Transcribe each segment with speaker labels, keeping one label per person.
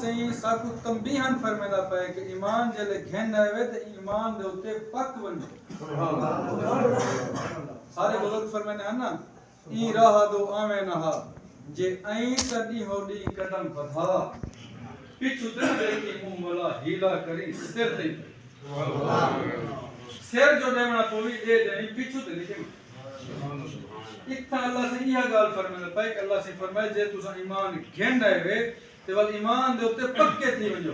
Speaker 1: سہی ساکو تنبیہن فرمائدا پے کہ ایمان جلے گھن آوے تے ایمان دے اوتے پک ونجو سارے بزرگ فرمانے ہیں نا ای راہ دو آویں نہا جے این تڈی ہوڈی قدم بدھا پچھو دل دے کی منہ والا ہیلا کری سر دے سر جو دیونا پوی دے دے پچھو دے لیکن اتنا اللہ سے یہ گال فرمائے پائی کہ اللہ سے فرمائے جے تسا ایمان گھن رہے وے تے وال ایمان دے اوتے پکے تھی ونجو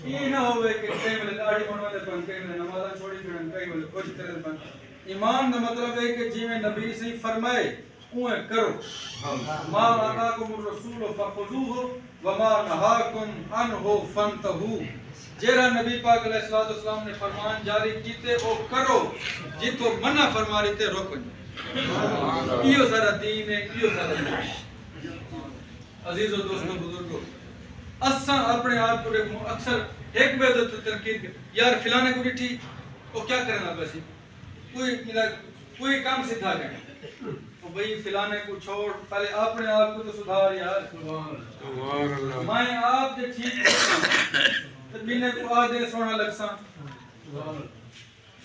Speaker 1: یہ نہ ہوئے کہ کئی ویلے داڑھی بنواندے پن کئی ویلے نمازاں چھوڑی پھرن کئی ویلے کچھ کرے پن ایمان دا مطلب ہے کہ جویں نبی سے فرمائے اویں کرو ما آتاکم الرسول فخذوه وما نهاکم عنه فانتهوا جیرا نبی پاک علیہ الصلوۃ والسلام نے فرمان جاری کیتے او کرو جتو منع فرما رہی تے روکو یہ سارا دین ہے یہ سارا دین عزیز و دوستو بزرگو اساں اپنے آپ کو اکثر ایک بے دو تنقید یار فلانے کو ڈٹھی وہ کیا کرنا بسی کوئی کام سیدھا کرنا وہ بھئی فلانے کو چھوڑ پہلے اپنے آپ کو تو سدھار یار سبحان اللہ میں آپ دے ٹھیک تو بینے کو آدھے سونا لگساں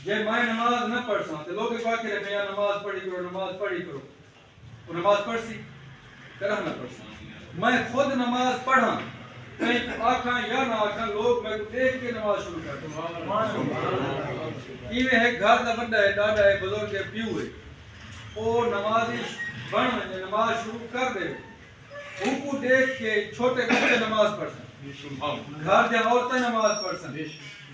Speaker 1: جے میں نماز نہ پڑھ ساں تو لوگ کہا کہ رہے ہیں نماز پڑھی کرو وہ نماز پڑھ سی کرہ نہ پڑھ ساں میں خود نماز پڑھاں کہیں آکھاں یا نہ آکھاں لوگ میں کو دیکھ کے نماز شروع کرتے ہیں یہ ہے گھر دا بندہ ہے ڈاڈا ہے بزرگ ہے پیو ہے وہ نمازی بن نماز شروع کر دے ان کو دیکھ کے چھوٹے بچے نماز پڑھتے گھر دے عورتیں نماز پڑھتے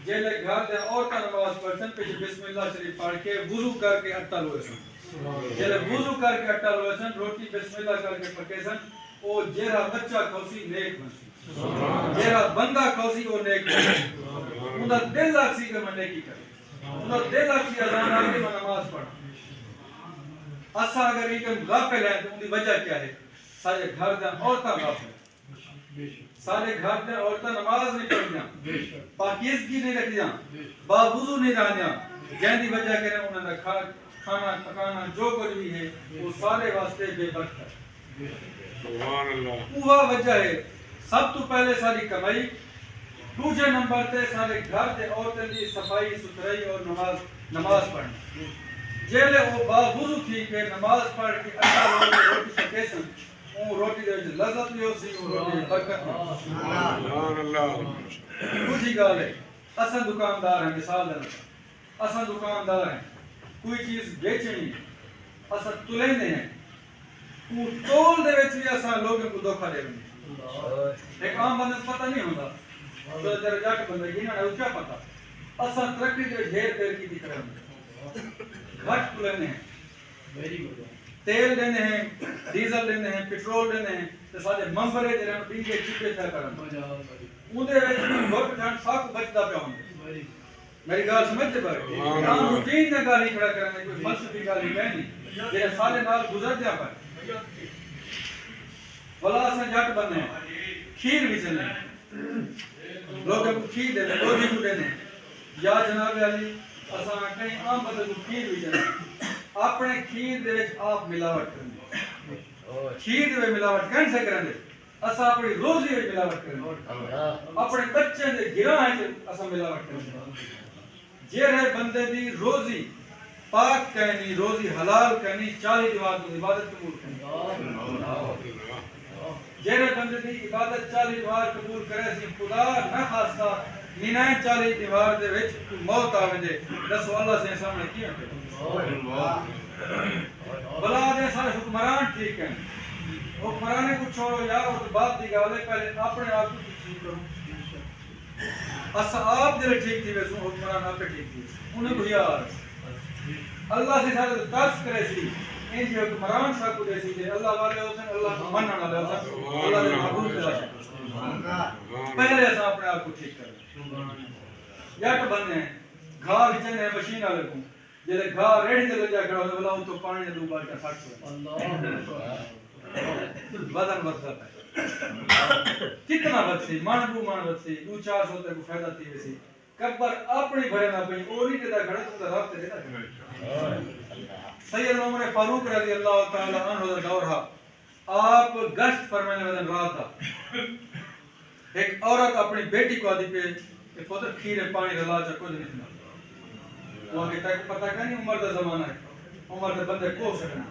Speaker 1: جیلے گھر دے عورتیں نماز پڑھتے پیچھے بسم اللہ شریف پڑھ کے وضو کر کے اٹا لوئے سن جیلے وضو کر کے اٹا لوئے سن روٹی بسم اللہ کر کے پکے سن وہ جیرا بچہ کھوسی نیک بنسی جیرا بندہ کھوسی وہ نیک بنسی انہا دل آکسی کہ میں نیکی کریں انہا دل آکسی ازان آگے میں نماز پڑھا اسا اگر ایک غافل ہے تو ان کی وجہ کیا ہے سارے گھر دیں عورتیں غافل سارے گھر دیں عورتیں نماز نہیں پڑھ جاں پاکیزگی نہیں رکھ جاں باوضو نہیں رہ جاں جہاں دی وجہ کریں انہوں نے کھانا پکانا جو کچھ بھی ہے وہ سارے واسطے بے وقت ہے وہ وجہ ہے سب تو پہلے ساری کمائی دوسرے نمبر تے سارے گھر دے عورتیں دی صفائی ستھرائی اور نماز پڑھنا جیلے وہ باوضو تھی کہ نماز پڑھ کے اللہ روٹی روٹی سکے سن وہ روٹی دے وچ لذت بھی ہو سی وہ روٹی دی برکت سبحان اللہ دوسری گل ہے اساں دکاندار ہیں مثال دینا اساں دکاندار ہیں کوئی چیز بیچنی ہے اساں تلیندے ہیں وہ تول دے وچ بھی اساں لوگوں کو دھوکا دے رہے ایک عام بندے کو پتہ نہیں ہوندا تو تیرے جٹ بندے گنا ہے اس کا پتہ اساں ترقی دے ڈھیر پیر کی دکھ رہے ہیں گھٹ لینے ہیں تیل لینے ہیں ڈیزل لینے ہیں پیٹرول لینے ہیں تو سارے ممبرے جڑے ہیں ڈینگے چپے تھا کرن اودے وچ گھٹ جان ساک بچدا پیا ہوندا میری گل سمجھتے پر ہم روٹین نے گالی کھڑا کرنے کوئی فلسفی گالی نہیں جے سارے نال گزر دیا پر بلا سے جٹ بننے کھیر بھی چلے لوگ کو کھیر دے روٹی کو دینے یا جناب علی اساں کہیں عام بندے کو کھیر بھی جانا اپنے کھیر دے وچ آپ ملاوٹ کریں کھیر دے وچ ملاوٹ کین سے کریں اساں اپنی روزی وچ ملاوٹ کریں اپنے بچے دے گراں وچ اساں ملاوٹ کریں جڑے بندے دی روزی پاک کہنی روزی حلال کہنی 40 دیوار تو عبادت قبول کرنی جڑے بندے دی عبادت 40 دیوار قبول کرے سی خدا نہ خاصہ نینائیں 40 دیوار دے وچ موت آوے دے دسو اللہ سے سامنے کیا بلا دے سارے حکمران ٹھیک ہیں حکمرانے کو چھوڑو یار وہ بات دی گالے پہلے اپنے آپ کو ٹھیک کرو اسا آپ دل ٹھیک تھی ویسوں حکمران آپ ٹھیک تھی انہیں کو یار اللہ سے سارے ترس کرے سی ان جو حکمران صاحب کو دے سی کہ اللہ والے ہوسن اللہ کو مننا والے ہوسن اللہ دے محبوب دلا سکتے پہلے اسا اپنے آپ کو ٹھیک کریں یٹ بننے ہیں گھا وچنے ہیں مشین والے کو جلے گھا ریڑھی تے لگا کھڑا ہو بلا تو پانی دے دوبار کا سٹ وزن بدلتا ہے کتنا بدسی مان بدسی 2-400 تے کو فائدہ تھی ویسی کبر اپنی بھرے نہ پئی اوری تے دا گھڑا تو رب تے دا سید عمر فاروق رضی اللہ تعالی عنہ دا دور ہے آپ گشت فرمانے والے رات دا ایک عورت اپنی بیٹی کو آدھی پہ کہ پتر کھیرے پانی رلا چا کچھ نہیں تھا وہ آگے تک پتہ کہ نہیں عمر دا زمانہ ہے عمر دے بندے کو سکنا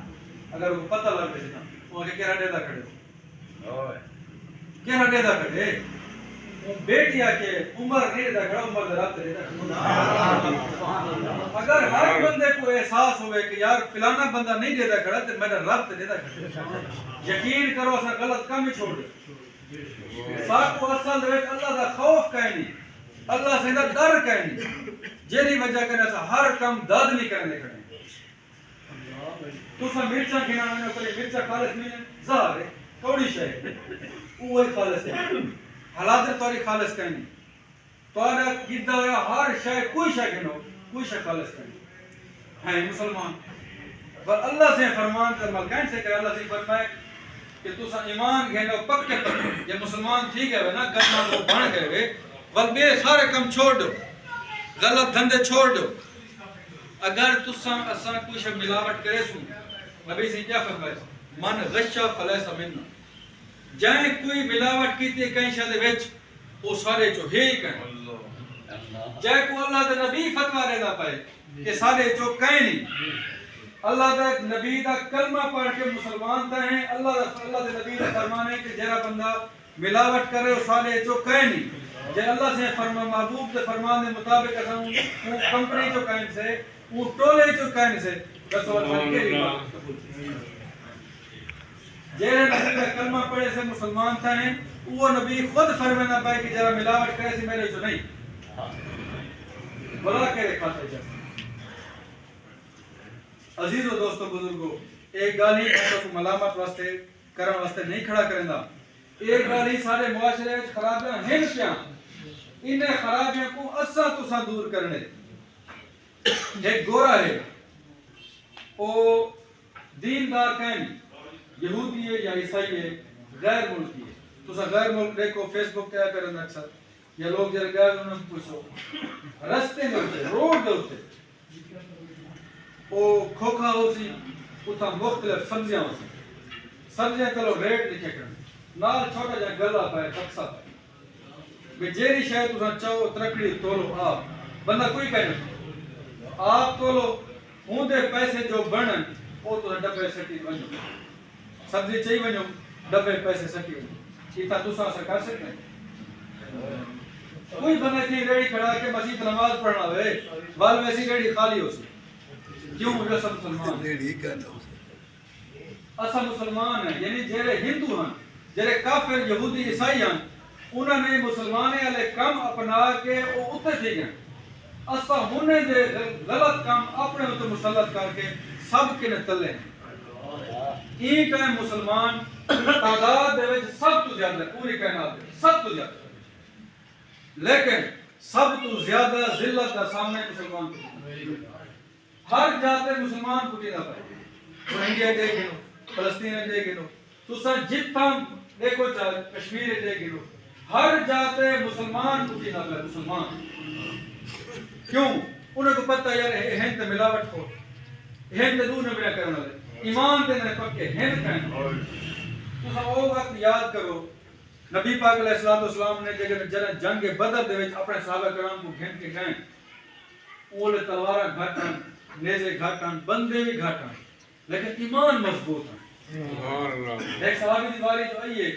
Speaker 1: اگر وہ پتہ لگ گئے نا وہ آگے کہہ ڈیدا کھڑے کہہ ڈیدا کھڑے وہ بیٹی آکے عمر نہیں ڈیدا کھڑا عمر دے رات ڈیدا اگر ہر بندے کو احساس ہوئے کہ یار فلانا بندہ نہیں ڈیدا کھڑا تو میرا رات ڈیدا کھڑا یقین کرو اسا غلط کام ہی چھوڑ دے ساکو اصل دے اللہ دا خوف کہیں نہیں اللہ سے دا ڈر کہیں نہیں جیری وجہ کرنے سے ہر کام داد نہیں کرنے کھڑے تو سا مرچا کھینا میں نے کلی مرچا خالص نہیں ہے زہر ہے کوڑی شاہ ہے وہی خالص ہے حالات توری خالص کہیں نہیں توارا گیدہ ہویا ہر شاہ کوئی شاہ کھنو کوئی شاہ خالص کہیں ہیں مسلمان پر اللہ سے فرمان کر ملکین سے کہ اللہ سے فرمائے کہ تو سا ایمان گھنو پکے پکے یہ مسلمان ٹھیک ہے نا گھنا وہ بڑھ گئے ہوئے بل بے سارے کم چھوڑ دو غلط دھندے چھوڑ دو اگر تو سا اسا کوئی شب ملاوٹ کرے سو نبی سے کیا فرمائے من غشہ فلیس مننا جائیں کوئی ملاوٹ کی تھی کہیں شاہ دے ویچ وہ سارے جو ہے ہی کہیں جائیں کو اللہ دے نبی فتوہ رہنا پائے کہ سارے جو کہیں نہیں اللہ دے نبی دا کلمہ پڑھ کے مسلمان تا ہیں اللہ دے نبی دا فرمانے کہ جہاں بندہ ملاوٹ کرے وہ سارے جو کہیں نہیں جے اللہ سے فرما محبوب دے فرمان دے مطابق اساں وہ کمپنی جو کہیں سے وہ ٹولے جو کہیں سے رسول اللہ کے بات قبول جہاں نبی دا کلمہ پڑھے سے مسلمان تھا ہیں وہ نبی خود فرمانا پائے کہ جہاں ملاوٹ کرے سے میرے جو نہیں بلا کے رکھاتے جائے عزیز و دوستو بزرگو ایک گالی کو ملامت واسطے کرن واسطے نہیں کھڑا کرندا ایک گالی سارے معاشرے وچ خرابیاں ہیں کیا انہیں خرابیاں کو اسا تساں دور کرنے ایک گورا ہے او دیندار کہیں یہودی ہے یا عیسائی ہے غیر ملکی ہے تساں غیر ملک دیکھو فیس بک کیا کرن اکثر یا لوگ جڑے غیر انہاں پوچھو رستے میں روڈ دے اوتے او کھوکھا ہو سی اتھا مختلف سبزیاں ہو سی سبزیاں کلو ریٹ لکھے کرن نال چھوٹا جا گلا پائے بکسا پائے بے جیری شاید اتھا چاہو ترکڑی تولو آپ بندہ کوئی کہنے آپ تولو ہوں دے پیسے جو بڑھن او تو ڈبے سٹی بنو سبزی چاہی بنو ڈبے پیسے سٹی بنو اتھا تسا سے کر سکتے ہیں کوئی بندہ تھی ریڑی کھڑا کے مسجد نماز پڑھنا ہوئے بال ویسی ریڑی خالی ہو سی کیوں جو سب مسلمان اصل مسلمان ہیں یعنی جہرے ہندو ہیں جہرے کافر یہودی عیسائی ہیں انہوں نے مسلمانے والے کام اپنا کے وہ اتنے تھی گئے اصل ہونے دے غلط کام اپنے اتنے مسلط کر کے سب کے نے تلے ہیں این ٹائم مسلمان تعداد دے وچ سب تو زیادہ پوری کائنات دے سب تو زیادہ لیکن سب تو زیادہ ذلت کا سامنے مسلمان کو ہر جاتے مسلمان کو نہ پائے انڈیا دے گنو فلسطین دے گنو تو سر جتنا دیکھو چاہے کشمیر دے گنو ہر جاتے مسلمان کو نہ پائے مسلمان کیوں انہیں کو پتہ یار ہند تے ملاوٹ کو ہند دور نہ بنا کرنا لے ایمان تے نہ پکے ہند کہیں تو سب وہ وقت یاد کرو نبی پاک علیہ السلام نے جنگ بدر دے وچ اپنے صحابہ کرام کو گھن کے گئے اولے تلوار گھٹن نیزے گھٹن بندے بھی گھٹن لیکن ایمان مضبوط ہے ایک صحابی دی باری جو آئی ہے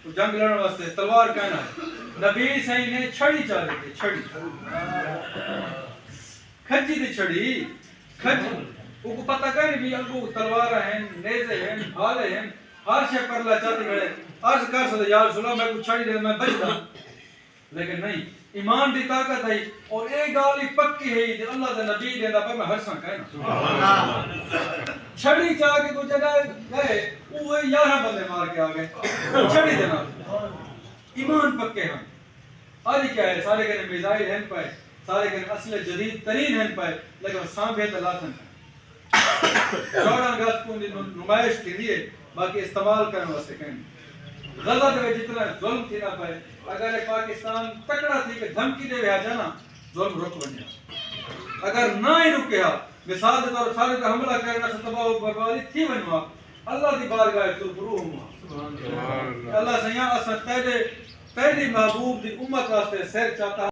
Speaker 1: تو جنگ لڑنے واسطے تلوار کہنا ہے نبی صحیح نے چھڑی چاہے تھے چھڑی کھجی دی چھڑی کھجی وہ کو پتہ کہیں بھی انکو تلوار ہیں نیزے ہیں بھالے ہیں ہر شے پر اللہ چاہتے گئے عرض کر سکتے یا رسول اللہ میں کو چھڑی دے میں بچ دا لیکن نہیں ایمان دی طاقت ہے اور ایک گالی پکی ہے کہ اللہ دے نبی دے دا پر میں ہر سان کہنا چھڑی چاہ کے کو جگہ گئے وہ 11 بندے مار کے آگئے چھڑی دینا ایمان پکے ہیں آج کیا ہے سارے کہنے میزائل ہیں پائے سارے کہنے اصل جدید ترین ہیں پائے لیکن سام بھی اللہ تھن 14 اگست کو نمائش کے لیے باقی استعمال کرنے واسطے کہیں غزہ دے جتنا ظلم تھی نہ پائے اگر پاکستان تکڑا تھی کہ دھمکی دے وہاں جانا ظلم رک بن جا اگر نہ ہی رکے مثال دے طور سارے کا حملہ کرنا سے تباہ و بربادی تھی بنوا اللہ دی بارگاہ تو برو ہوا اللہ سیاں اسا تیرے پہلی محبوب دی امت واسطے سر چاہتا